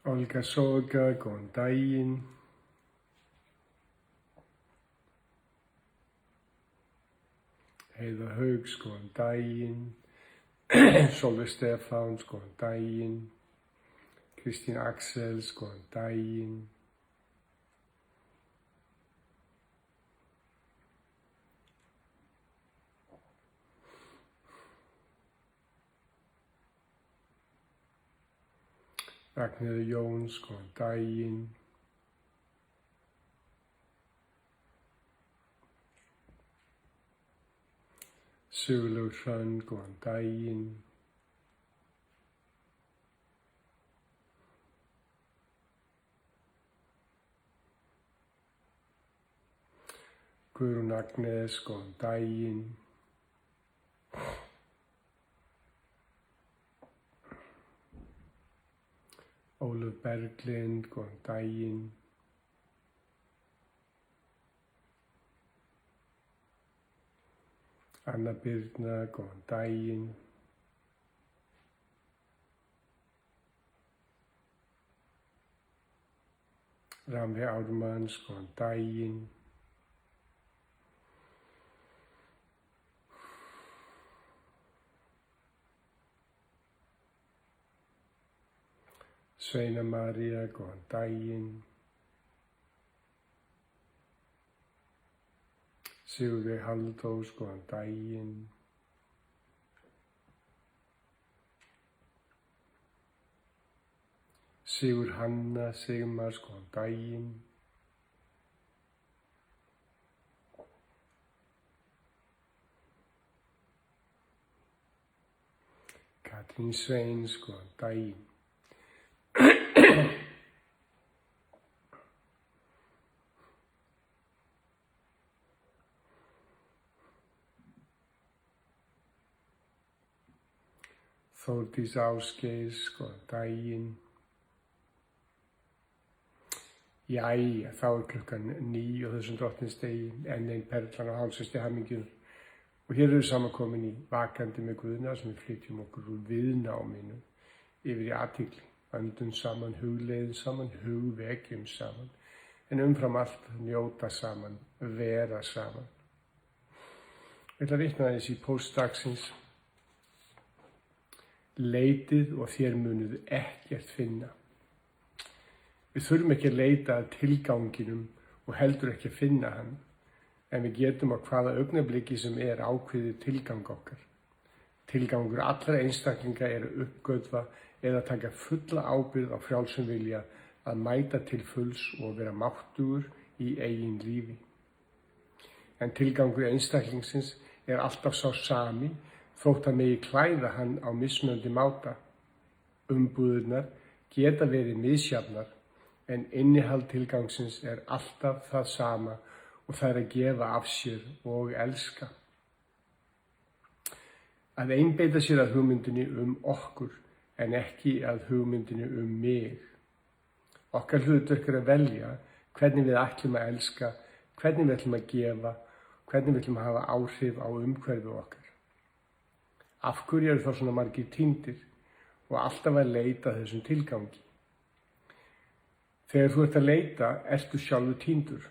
Olga Soga, góðan daginn. Heiða Haugs, góðan daginn. Sólveig Stefáns, góðan daginn. Kristín Axels, góðan daginn. Ragnheiður Jóns, góðan daginn. Sigurlaug Hrönn, góðan daginn. Guðrún Agnes, góðan daginn. Ólöf Berglind, góðan daginn. Anna Birna, góðan daginn. Rannveig Ármanns, góðan daginn. Sveina María, góðan daginn. Sigurveig Halldórs, góðan daginn. Sigur Hanna Sigmars, góðan daginn. Katrín Sveins, góðan daginn. Þórdís Ásgeirs, góðan daginn. Jæja, þá klukkan 9 á þessum drottninsdegi, enn einn perlan á hálsins til hamingju. Og hér eru við samankomin í Vakandi með Guðna sem við flytjum okkur úr viðnáminu yfir í athygli. Öndum saman, hugleiðum saman, hugvekjum saman, en umfram allt njóta saman, vera saman. Ég ætla að vitna aðeins í póstdagsins. Leitið og þér munuð ekkert finna. Við þurfum ekki að leita að tilganginum og heldur ekki að finna hann, en við getum á hvaða augnabliki sem er ákveðið tilgang okkar. Tilgangur allra einstaklinga er að uppgötva eða taka fulla ábyrgð á frjálsum vilja að mæta til fulls og vera máttugur í eigin lífi. En tilgangur einstaklingsins er alltaf sá sami, þótt að megi klæða hann á mismunandi máta. Umbúðirnar geta verið misjafnar, en innihald tilgangsins er alltaf það sama og það er að gefa af sér og elska. Að einbeita sér að hugmyndinni okkur, en ekki að hugmyndinni mig. Okkar hlutverk er að velja hvernig við ætlum að elska, hvernig við ætlum að gefa, hvernig við ætlum að hafa áhrif á umhverfi okkar. Af hverju eru þá svona margir týndir og alltaf að leita þessum tilgangi? Þegar þú ert að leita, ertu sjálfur týndur.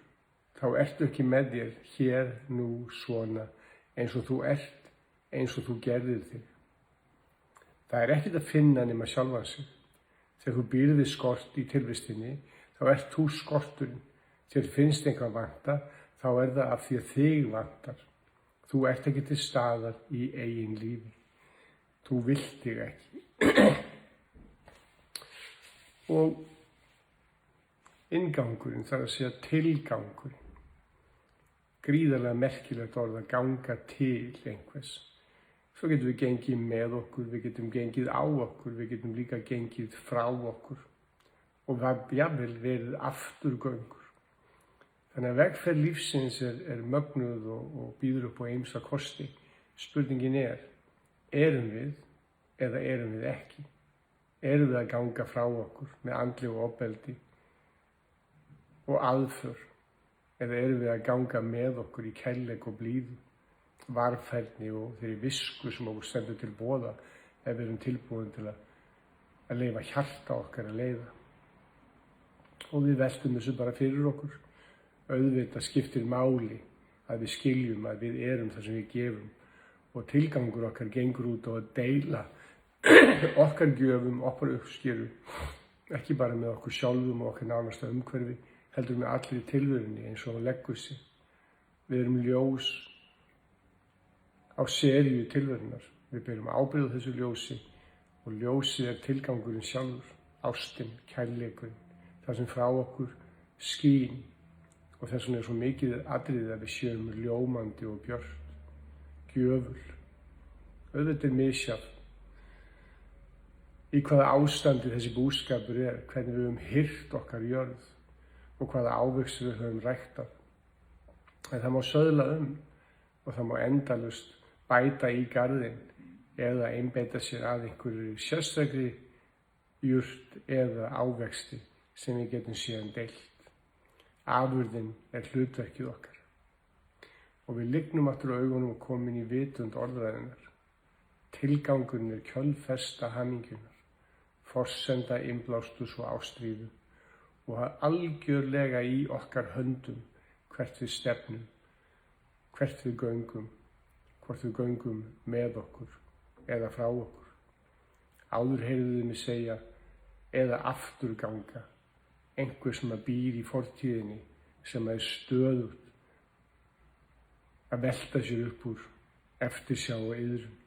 Þá ertu ekki með þér hér, nú, svona, eins og þú ert, eins og þú gerðir þig. Það er ekkert að finna nema sjálfan sig. Þegar þú býrð við skort í tilvistinni, þá ert þú skorturinn. Þegar finnst eitthvað vanta, þá er það af því að þig vantar. Þú ert ekki til staðar í eigin lífi. Þú vilt þig ekki. Og inngangurinn, það er að segja tilgangurinn. Gríðarlega merkilegt orð að ganga til einhvers. Svo getum við gengið með okkur, við getum gengið á okkur, við getum líka gengið frá okkur. Og jafnvel verið afturgöngur. Þannig að vegferð lífsins er mögnuð og býður upp á ýmsa kosti. Spurningin erum við eða erum við ekki? Erum við að ganga frá okkur með andlegu ofbeldi og aðför? Eða erum við að ganga með okkur í kærleik og blíðu, varfærni og þeirri visku sem okkur stendur til boða ef við erum tilbúin til að leyfa hjarta okkar að leiða? Og við veltum þessu bara fyrir okkur. Auðvitað skiptir máli að við skiljum að við erum það sem við gefum. Og tilgangur okkar gengur út á að deila okkar gjöfum, okkar uppskeru. Ekki bara með okkur sjálfum og okkar nánasta umhverfi, heldur með allir í tilverunni eins og leggur sig. Við erum ljós á seríu tilverunar. Við berum ábyrgð á þessu ljósi og ljósið tilgangurinn sjálfur, ástin, kærleikurinn, það sem frá okkur skín og þess vegna svo mikið atriðið að við séum ljómandi og björt, gjöful. Auðvitað misjafn í hvaða ástandi þessi búskapur hvernig við höfum hirt okkar jörð og hvaða ávextir við höfum ræktað. En það má söðla og það má endalaust bæta í garðinn eða einbeita sér að einhverju sérstakri jurt eða ávexti sem við getum síðan deilt. Afurðin hlutverkið okkar. Og við lygnum aftur augunum og komum inn í vitund orðræðinnar. Tilgangurinn kjölfesta hamingjunar, forsenda innblástus og ástríðu og algjörlega í okkar höndum hvert við stefnum, hvert við göngum, hvort við göngum með okkur eða frá okkur. Áður heyrðuð mig segja eða afturganga, einhver sem býr í fortíðinni sem stöðugt að velta sér upp úr eftirsjá og iðrun.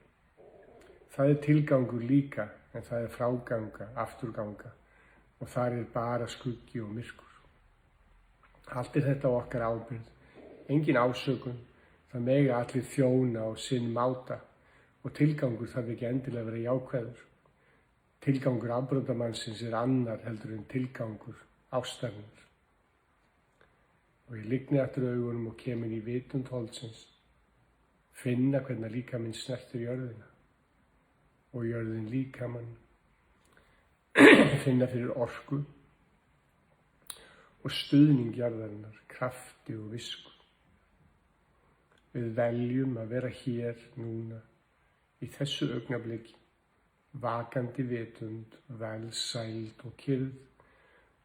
Það tilgangur líka, en það fráganga, afturganga og þar bara skuggi og myrkur. Allt þetta okkar ábyrgð, engin ásökun, það mega allir þjóna á sinn máta og tilgangur þarf ekki endilega að vera jákvæður. Tilgangur afbrotamannsins annar heldur en tilgangur ástarinnar. Og ég lygni aftur augunum og kem inn í vitund holdsins, finna hvernig líkaminn snertir jörðina og jörðin líkamann, finna fyrir orku og stuðning jarðarinnar, krafti og visku. Við veljum að vera hér núna, í þessu augnabliki, vakandi vitund, velsæld og kyrrð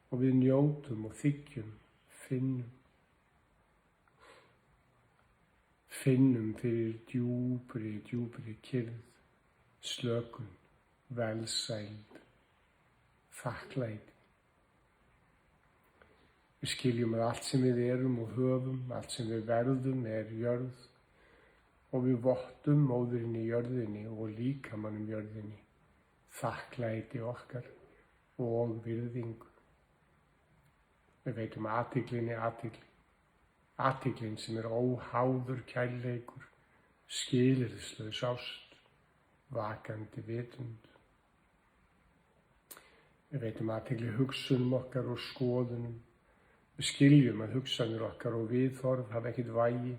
og við njótum og þiggjum, finnum fyrir djúpri kyrrð, slökun, velsæld, þakklæti. Við skiljum að allt sem við erum og höfum, allt sem við verðum jörð og við vottum móðurinni í jörðinni og líkamannum jörðinni, þakklæti okkar og virðingu. Við veitum athyglinni athygli, athyglin sem óháður kærleikur, skilyrðislaus ást, vakandi vitund. Við veitum athygli hugsunum okkar og skoðunum. Við skiljum að hugsanir okkar og viðhorf hafa ekkert vægi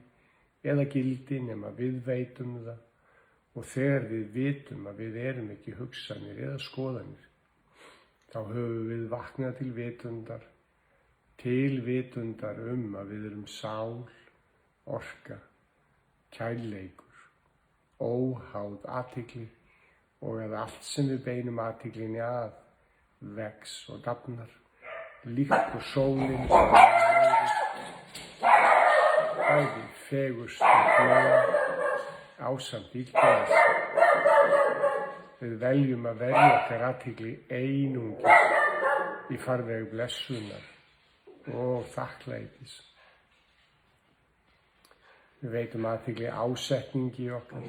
eða gildi nema við veitum það og þegar við vitum að við erum ekki hugsanir eða skoðanir, þá höfum við vaknað til vitundar að við erum sál, orka, kærleikur, óháð athygli og að allt sem við beinum athyglinni að vex og dafnar. Líkt og sólin sem bæði fegurst og glóð ásamt ílgæðast. Við veljum að verja okkar athygli einungis í farveg blessunar og þakklætis. Við veitum athygli ásetningi okkar,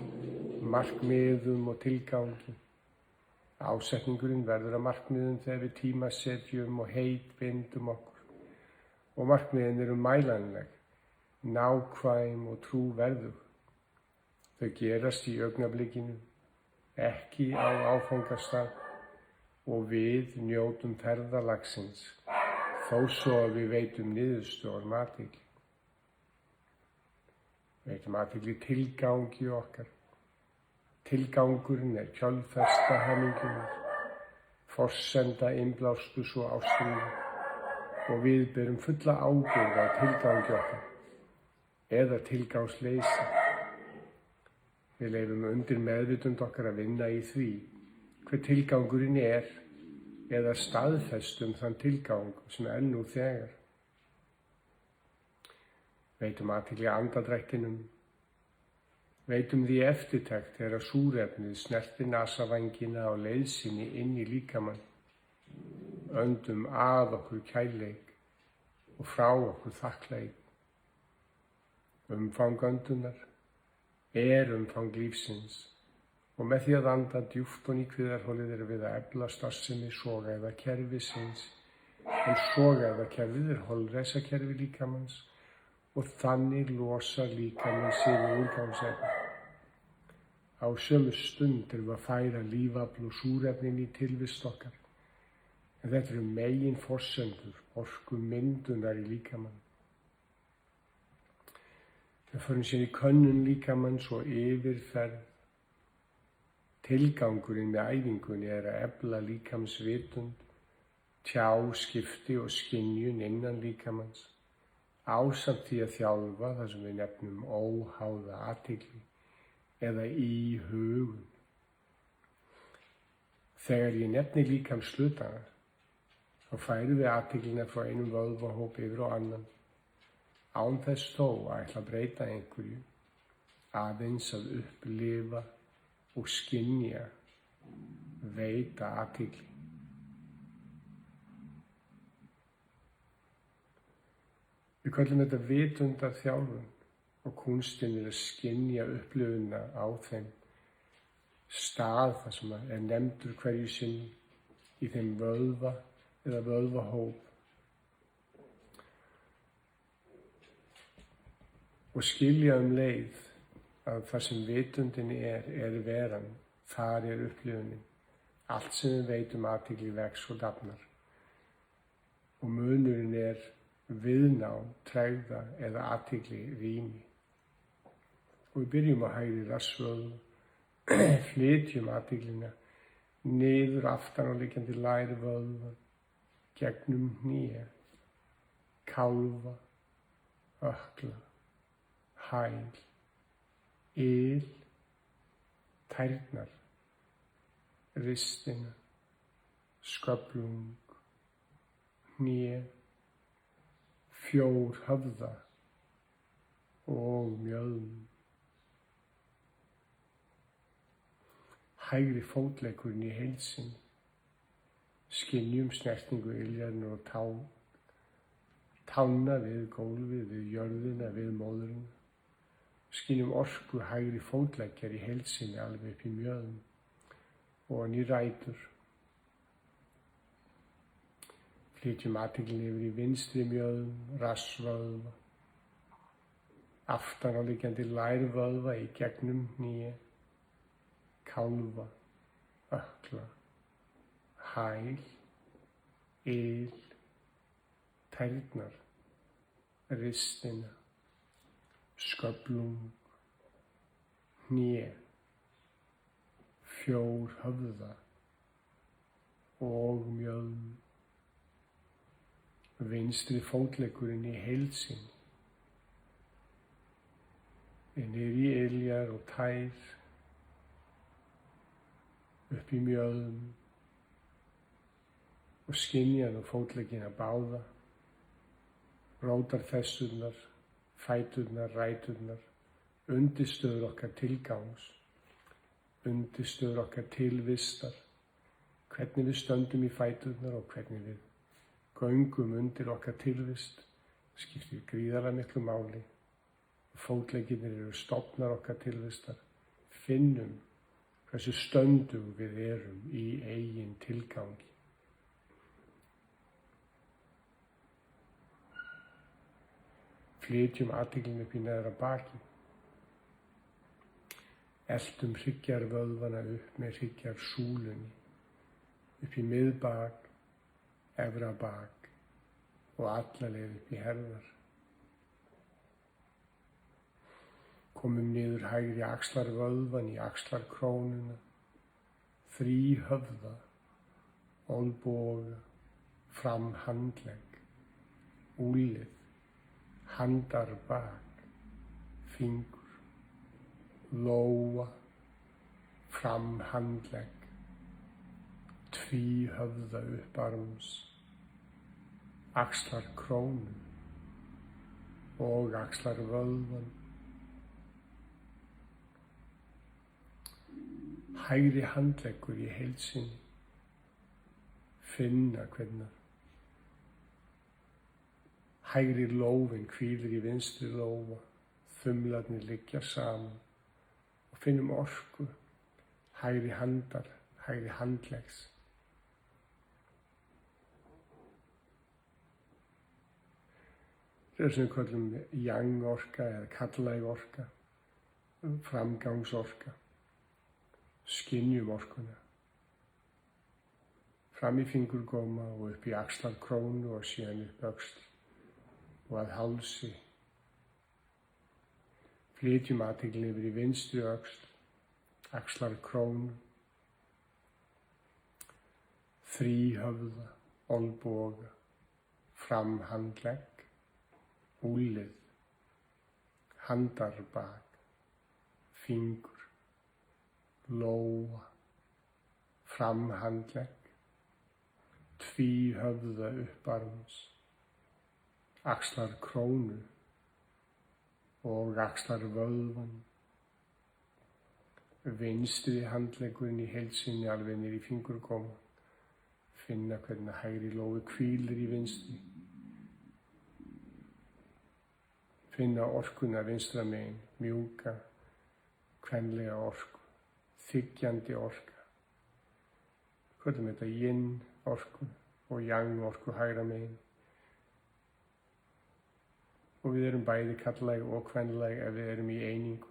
markmiðum og tilgangi. Ásetningurinn verður að markmiðum þegar við tímasetjum og heitbindum okkur. Og markmiðin eru mælanleg, nákvæm og trúverðug. Þau gerast í augnablikinu, ekki á áfangastað og við njótum ferðalagsins, þó svo að við veitum niðurstöður athygli. Veitum athygli tilgangi okkar. Tilgangurinn kjölfesta hamingjunar, forsenda innblástus og ástríðu og við berum fulla ábyrgð á tilgangi okkar eða tilgangsleysi. Við leyfum undir meðvitund okkar að vinna í því hver tilgangurinn eða staðfestum þann tilgang sem nú þegar. Veitum athygli andardrættinum, veitum því eftirtekt þegar súrefnið snertir nasavængina og leiðsinni inn í líkamann. Öndum að okkur kærleik og frá okkur þakklæti. Umfang öndunar umfang lífsins og með því að anda djúpt og í kviðarholið við að efla starfsemi sogæðakerfisins, en sogæðakerfið holræsakerfi líkamanns og þannig losar líkaminn sig við úrgangsefni. Á sömu stund við að færa lífafl og súrefnin í tilvist okkar, en þetta eru megin forsendur orku myndunar í líkamann. Við förum sér í könnun líkamanns og yfirferð. Tilgangurinn með æfingunni að efla líkamsvitund, tjáskipti og skynjun innan líkamanns, ásamt því að þjálfa það sem við nefnum óháða athygli eða íhugun. Þegar ég nefni líkamshlutana, þá færum við athyglina frá einum vöðvahóp yfir á annan, án þess þó að ætla að breyta einhverju, aðeins að upplifa og skynja, veita athygli. Við köllum þetta vitundarþjálfun og kúnstin að skynja upplifuna á þeim stað þar sem nefndur hverju sinni í þeim vöðva eða vöðvahóp. Og skilja leið að það sem vitundin veran, þar upplifunin. Allt sem við veitum athygli vex og dafnar. Og munurinn viðnám, tregða eða athygli rými. Og við byrjum á hægri rassvöðva, flytjum athyglina niður aftan á liggjandi lærvöðva, gegnum hné, kálfa, ökkla, hæl, tærnar, ristina, sköflung, hné, höfða og mjöðm. Hægri fótleggurinn í heild sinni, skynjum snertingu iljarnar og tána við gólfið, við jörðina, við móðurina. Skynjum orku hægri fótleggjar í heild sinni alveg upp í mjöðm og í rætur. Flytjum athyglinni yfir í vinstri mjöðm, rassvöðva, aftan á liggjandi lærvöðva í gegnum hné, kálfa, ökkla, hæl, tærnar, ristina, sköflung, hné, höfða og mjöðm. Vinstri fótleggurinn í heild sinni, niður í iljar og tær, upp í mjöðm og skynja nú fótleggina báða, rótarfesturnar, fæturnar, ræturnar, undirstöður okkar tilgangs, undirstöður okkar tilvistar, hvernig við stöndum í fæturnar og hvernig við göngum undir okkar tilvist, skiptir gríðarlega miklu máli. Fótleggirnir stofnar okkar tilvistar. Finnum hversu stöndug við í eigin tilgangi. Flytjum athyglina upp í neðra baki. Eltum hryggjarvöðvana upp með hryggjarsúlunni, upp í miðbak, efra bak og alla leið upp í herðar. Komum niður hægri axlarvöðvan í axlarkrónuna, höfða, olnboga, fram handlegg, úlnlið, handarbak, fingur, lóa, fram handlegg, tvíhöfða upparms, axlar krónu og axlar vöðvan. Hægri handleggur í heild sinni, finna hvernig hægri lófinn hvílir í vinstri lófa, þumlarnir liggja saman og finnum orku hægri handar, hægri handleggs. Það sem við kallum yang-orka eða karlæg orka, framgangsorka, skynjum orkuna. Fram í fingurgóma og upp í axlarkrónu og síðan upp öxl og að hálsi. Flytjum athygli yfir í vinstri öxl, axlarkrónu, þríhöfða, olnboga, framhandlegg, úlið, handarbak, fingur, lóa, framhandlegg, tvíhöfða upparms, axlar krónu og axlar vöðvan. Vinstri handleggurinn í heild sinni alveg niður í fingurgóma. Finna hvernig hægri lófi hvílir í vinstri. Finna orkuna vinstra megin, mjúka, kvenlega orku, þiggjandi orka. Hvernig þetta yin orku og yang orku hægra megin. Og við erum bæði karllæg og kvenlæg ef við erum í einingu.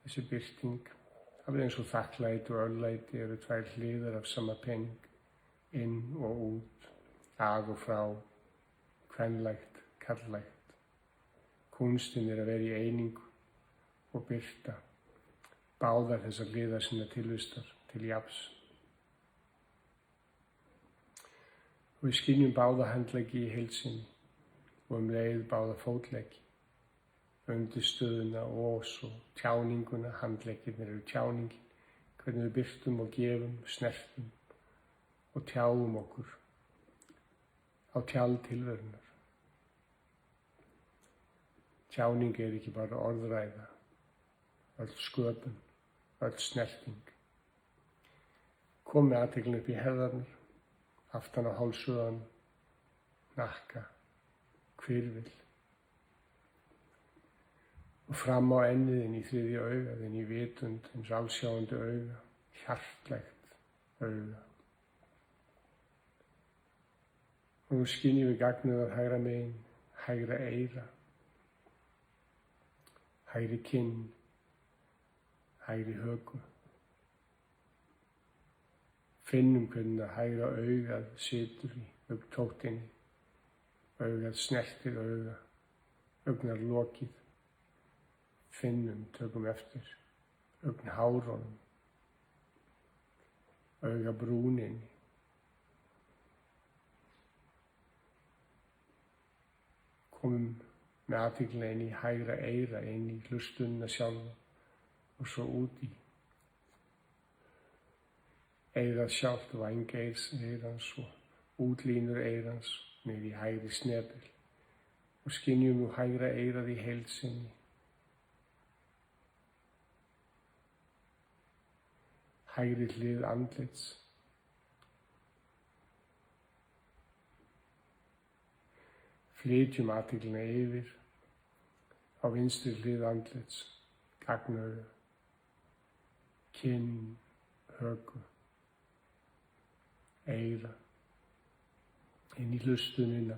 Þessi birting, alveg eins og þakklæti og örlæti eru tvær hliðar af sama pening, inn og út, að og frá, kvenlægt, karllægt. Kunstinn er að vera í einingu og birta báðar þessar hliðar sinna tilvistar til jafns. Og við skynjum báða handleggi í heild sinni og leið báða fótleggi, undirstöðuna og svo tjáninguna. Handleggirnir eru tjáningin, hvernig við birtum og gefum, snertum og tjáum okkur á tjald tilverunar. Tjáning er ekki bara orðræða, öll sköpun, öll snerting. Komið athyglinni upp í herðarnar, aftan á hálsvöðvann, hnakka, hvirfil og fram á enniðinn í þriðja augað, inn í vitund, hins allsjáandi auga, hjartlegt auga. Og nú skynjum við gagnauðar hægra megin, hægra eyra, hægri kinn, hægri höku. Finnum hvernig hægra augað situr í augntóttinni, augað snertir auga, augnarlokið. Finnum, tökum eftir, augnhárunum, augabrúninni. Komum með athygli inn í hægra eyra, inn í hlustunina sjálfa og svo út í eyrað sjálft, vængeyraeyrans og útlínur eyrans niður í hægri snepil og skynjum nú hægra eyrað í heild sinni. Hægri hlið andlits. Flytjum athyglina yfir á vinstri hlið andlits, gagnauga, kinn, höku, eyra, inn í hlustunina,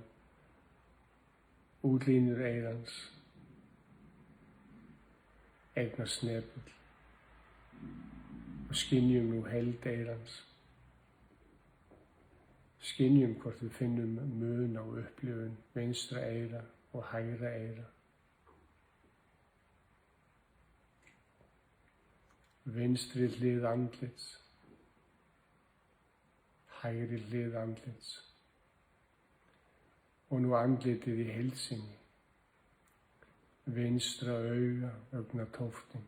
útlínur eyrans, eyrnasnepill og skynjum nú heild eyrans. Skynjum hvort við finnum mun á upplifun vinstra eyra og hægra eyra. Vinstri hlið andlits, hægri hlið andlits og nú andlitið í heild sinni. Vinstra auga, augnatóftin.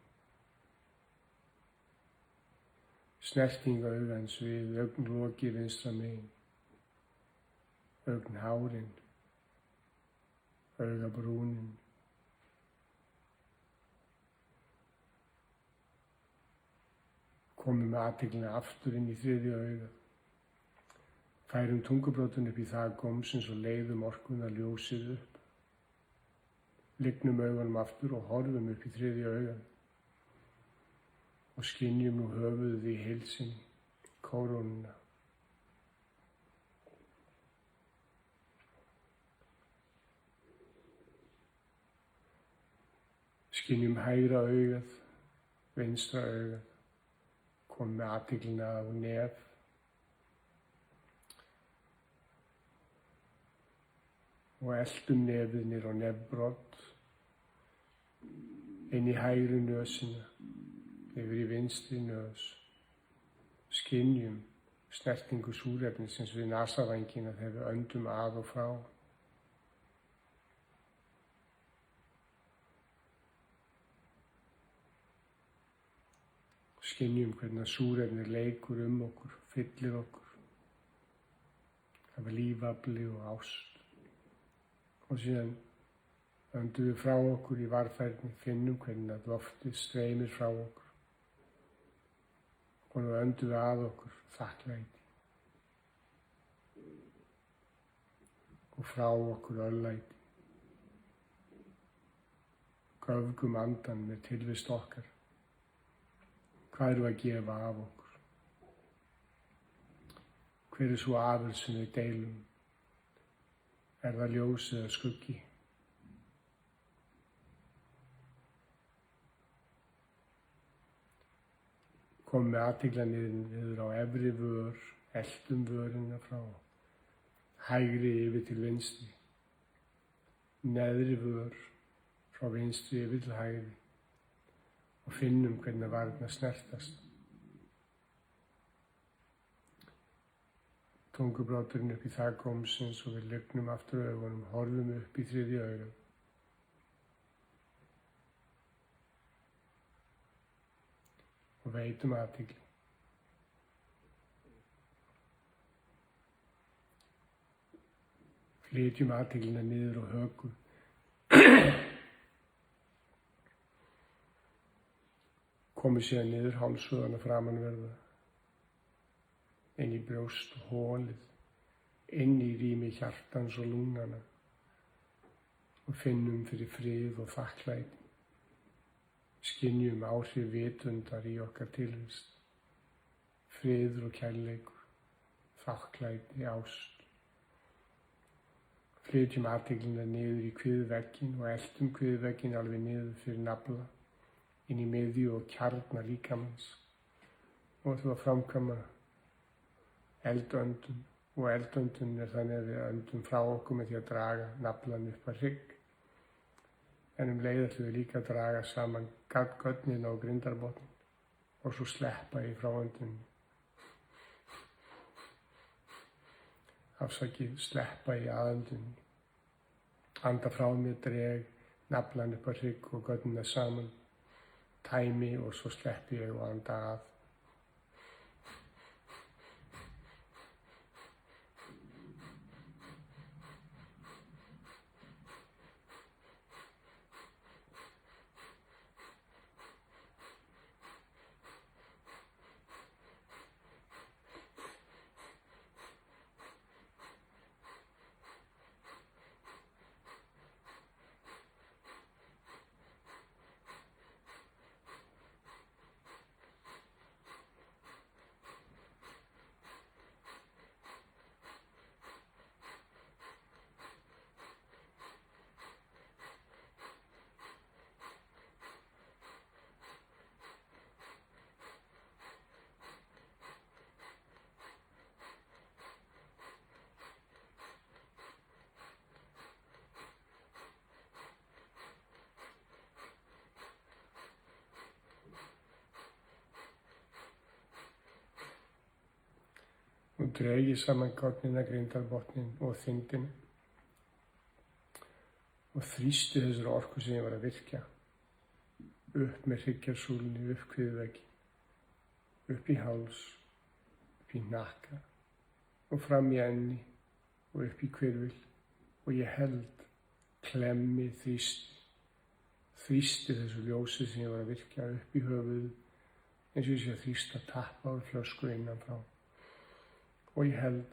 snerting augans við augnloki vinstra megin, augnhárin, augabrúnin. Komum með athyglina aftur inn í þriðja augað. Færum tungubrotin upp í þak gómsins og leiðum orkuna ljósið upp. Lygnum augunum aftur og horfum upp í þriðja augað. Og skynjum nú höfuðið í heild sinni, kórónuna. Skynjum hægra augað, vinstra augað. Komum með athyglina á nef. Og eltum nefið niður á nefbrott, inn í hægri nösina, yfir í vinstri nös. Skynjum snertingu súrefnisins við nasavængina þegar við öndum að og frá. Skynjum hvernig súrefni leikur okkur, fyllir okkur. Það var lífafli og ást. Og síðan öndum við frá okkur í varfærni, finnum hvernig að loftið streymir frá okkur. Og nú öndum við að okkur þakklæti. Og frá okkur örlæti. Göfgum andan með tilvist okkar. Hvað erum við að gefa af okkur? Hver er svo afurð sem við deilum? Er það ljós eða skuggi? Komum með athygla niður á efri vör, eltum vörina frá hægri yfir til vinstri, neðri vör frá vinstri yfir til hægri og finnum hvernig varirnar snertast. Tungubroturinn upp í þak gómsins og við lygnum aftur augunum, horfum upp í þriðja augað. Og veitum athygli. Flytjum athyglina niður á höku. Komum síðan niður hálsvöðana framanverða. Inn í brjóst og holið, inn í rými hjartans og lungnana og finnum fyrir frið og þakklæti. Skynjum áhrif vitundar í okkar tilvist, friður og kærleikur, þakklæti, ást. Flytjum athyglina niður í kviðvegginn og eltum kviðvegginn alveg niður fyrir nafla, inn í miðju og kjarna líkamans og þú að framkvæma eldöndun og eldöndun er þannig að við öndum frá okkur með því að draga naflann upp að hrygg. En leið ætlum við líka að draga saman gögnin á grindarbotnin og svo sleppa í frá öndunni. Afsakið, sleppa í aðöndunni. Anda frá mér, dreg naflann upp að hrygg og gögnina saman. Tæmi og svo sleppi ég og anda að. Nú dreg ég saman gögnina, grindarbotnin og þindina og þrýsti þessari orku sem ég var að virkja upp með hryggjarsúlunni, upp kviðveggi upp í háls, upp í hnakka og fram í enni og upp í hvirfil og ég held, klemmi, þrýsti þessu ljósi sem ég var að virkja upp í höfuð eins og ég sé að þrýsta tappa úr flösku innan frá og ég held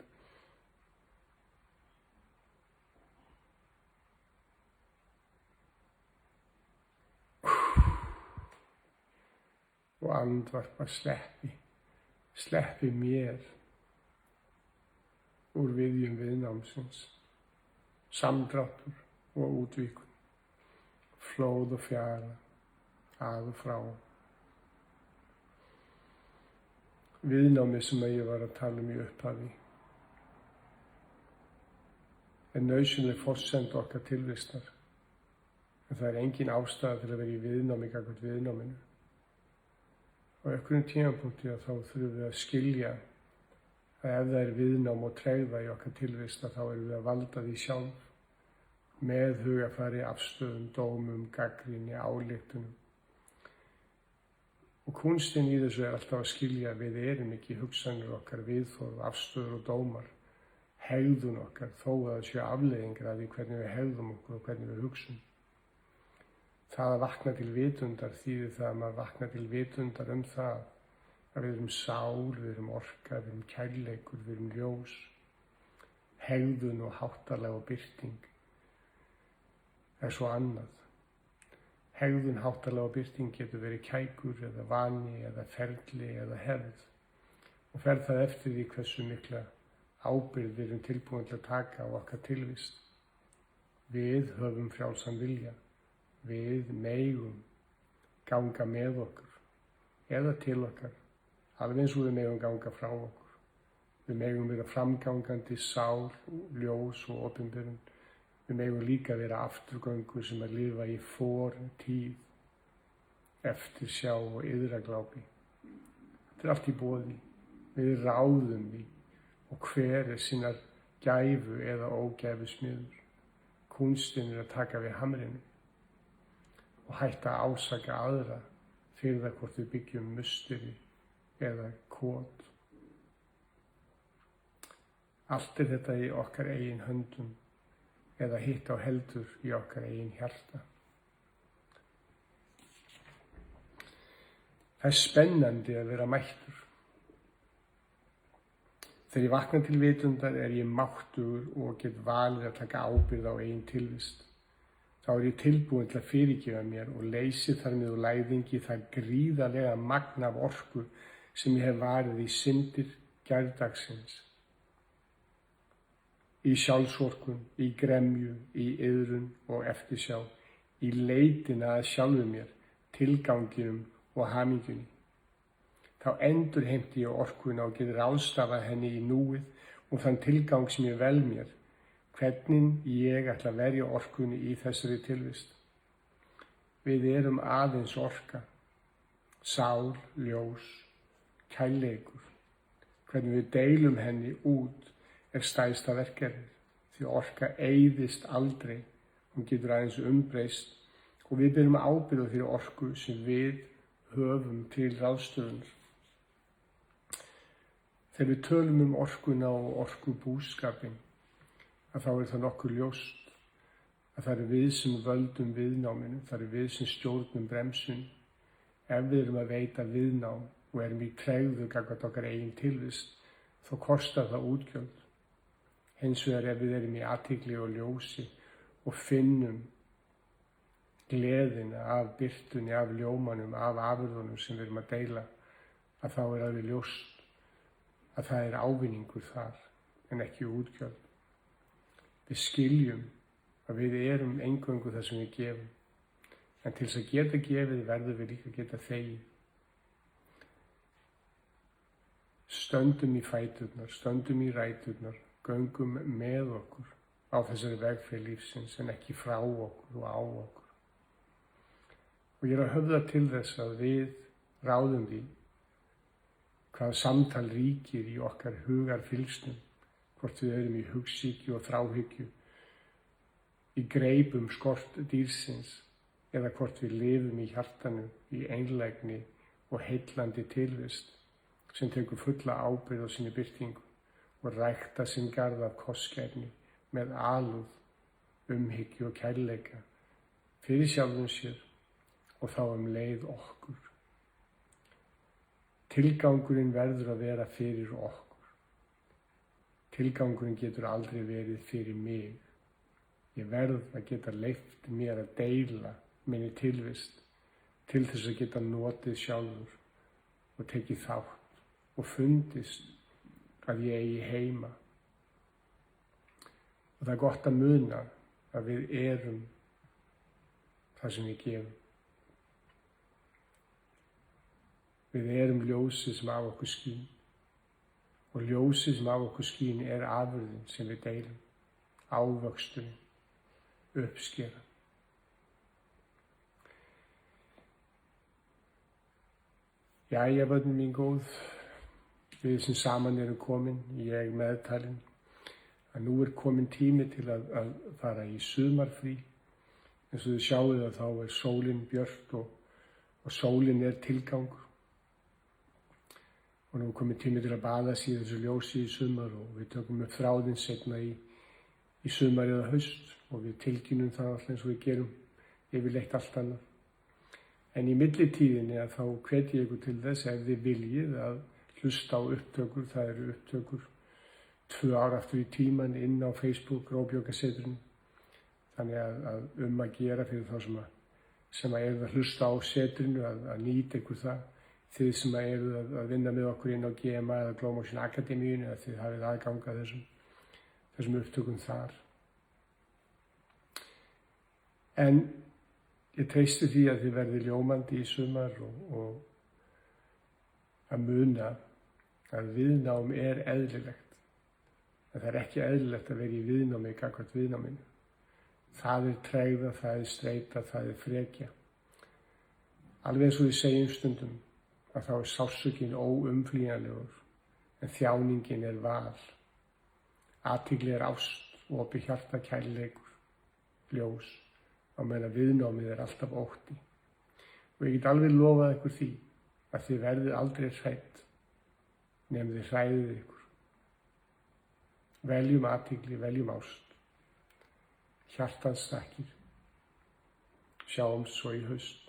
og andvarpa sleppi mér úr viðjum viðnámsins, samdráttur og útvíkun, flóð og fjara, að og frá. Viðnámi sem ég var að tala í upphafi nauðsynleg forsenda okkar tilvistar, en það engin ástæða til að vera í viðnámi gagnvart viðnáminu. Á einhverjum tímapunkti þá þurfum við að skilja að ef það viðnám og tregða í okkar tilvist þá erum við að valda því sjálf með hugafari, afstöðum, dómum, gagnrýni, ályktunum. Og kunstinn í þessu alltaf að skilja að við erum ekki hugsanir okkar, viðþorf, afstöður og dómar, hegðun okkar, þó að það séu afleiðingar af því hvernig við hegðum okkur og hvernig við hugsum. Það að vakna til vitundar þýðir það að maður vakna til vitundar það að við erum sál, við erum orka, við erum kærleikur, við erum ljós, hegðun og háttalag og birting svo annað. Hegðun, háttalag og birting getur verið kækur eða vani eða ferli eða hefð og fer það eftir því hversu mikla ábyrgð við erum tilbúin til að taka á okkar tilvist. Við höfum frjálsan vilja. Við megum ganga með okkur eða til okkar, alveg eins og við megum ganga frá okkur. Við megum vera framgangandi sál, ljós og opinberun. Við megum líka vera afturgöngu sem að lifa í fortíð, eftirsjá og yðraglápi. Þetta allt í boði. Við ráðum því og hver sinnar gæfu eða ógæfu smiður. Kunstinn að taka við hamrinu og hætta að ásaka aðra fyrir það hvort við byggjum musteri eða kot. Allt þetta í okkar eigin höndum eða hitt á heldur í okkar eigin hjarta. Það spennandi að vera mættur. Þegar ég vakna til vitundar ég máttugur og get valið að taka ábyrgð á eigin tilvist. Þá ég tilbúin til að fyrirgefa mér og leysi þar með úr læðingi það gríðarlega magn af orku sem ég hef varið í syndir gærdagsins. Í sjálfsorkun, í gremju, í iðrun og eftirsjá, í leitina að sjálfu mér, tilganginum og hamingjunni. Þá endurheimti ég orkuna og get ráðstafað henni í núið og þann tilgang sem ég vel mér, hvernig ég ætla að verja orkunni í þessari tilvist. Við erum aðeins orka, sál, ljós, kærleikur. Hvernig við deilum henni út stærsta verkefnið, því orka eyðist aldrei, hún getur aðeins umbreyst og við berum ábyrgð fyrir orku sem við höfum til ráðstöfunar. Þegar við tölum orkuna og orkubúskapinn, að þá það nokkuð ljóst að það við sem völdum viðnáminu, það við sem stjórnum bremsun. Ef við erum að veita viðnám og erum í tregðu gagnvart okkar eigin tilvist, þá kostar það útgjöld. Hins vegar ef við erum í athygli og ljósi og finnum gleðina af birtunni, af ljómanum, af afurðunum sem við erum að deila, að þá alveg ljóst að það ávinningur þar en ekki útgjöld. Við skiljum að við erum eingöngu það sem við gefum, en til þess að geta gefið verðum við líka að geta þegið. Stöndum í fæturnar, stöndum í ræturnar, göngum með okkur á þessari vegferð lífsins en ekki frá okkur og á okkur. Og ég að höfða til þess að við ráðum því hvað samtal ríkir í okkar hugarfylgsnum, hvort við erum í hugsýkju og þráhyggju, í greipum skort dýrsins eða hvort við lifum í hjartanu, í einlægni og heillandi tilvist sem tekur fulla ábyrgð á sinni birtingu og rækta sinn garð af kostgæfni með alúð, umhyggju og kærleika fyrir sjálfum sér og þá leið okkur. Tilgangurinn verður að vera fyrir okkur. Tilgangurinn getur aldrei verið fyrir mig. Ég verð að geta leyft mér að deila minni tilvist til þess að geta notið sjálfur og tekið þátt og fundist að ég eigi heima. Og það er gott að muna að við erum það sem við gefum. Við erum ljósið sem af okkur skín og ljósið sem af okkur skín er afurðin sem við deilum, ávöxturinn, uppskera. Jæja, börnin mín góð, við sem saman erum komin, ég meðtalinn, að nú er komin tími til að fara í sumarfrí. Eins og þið sjáuð að þá er sólin björt og sólin er tilgangur. Og nú er komin tími til að baða sig í þessu ljósi í sumar og við tökum upp þráðinn seinna í sumar eða haust og við tilkynum það alltaf eins og við gerum yfirleitt allt annað. En í millitíðinni að þá hvet ég ykkur til þess ef þið viljið að hlusta á upptökur, það eru upptökur 2 ár aftur í tíman inn á Facebook Róbjargarsetrinu. Þannig að gera fyrir þá sem eru að hlusta á setrinu að nýta ykkur það. Þið sem eru að vinna með okkur inn á GMA eða Glow Motion Akademíunni að þið hafið aðgang að þessum upptökum þar. En ég treysti því að þið verði ljómandi í sumar og að muna að viðnám er eðlilegt. En það er ekki eðlilegt að vera í viðnámi gagnvart viðnáminu. Það er tregða, það er streita, það er frekja. Alveg eins og við segjum stundum að þá er sársaukinn óumflýjanlegur, en þjáningin er val. Athygli er ást, opið hjarta, kærleikur, ljós, á meðan viðnámið er alltaf ótti. Og ég get alveg lofað ykkur því að þið verðið aldrei hrædd nema þið hræðið ykkur. Veljum athygli, veljum ást, hjartans þakkir. Sjáumst svo í haust.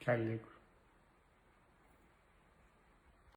Kærleikur.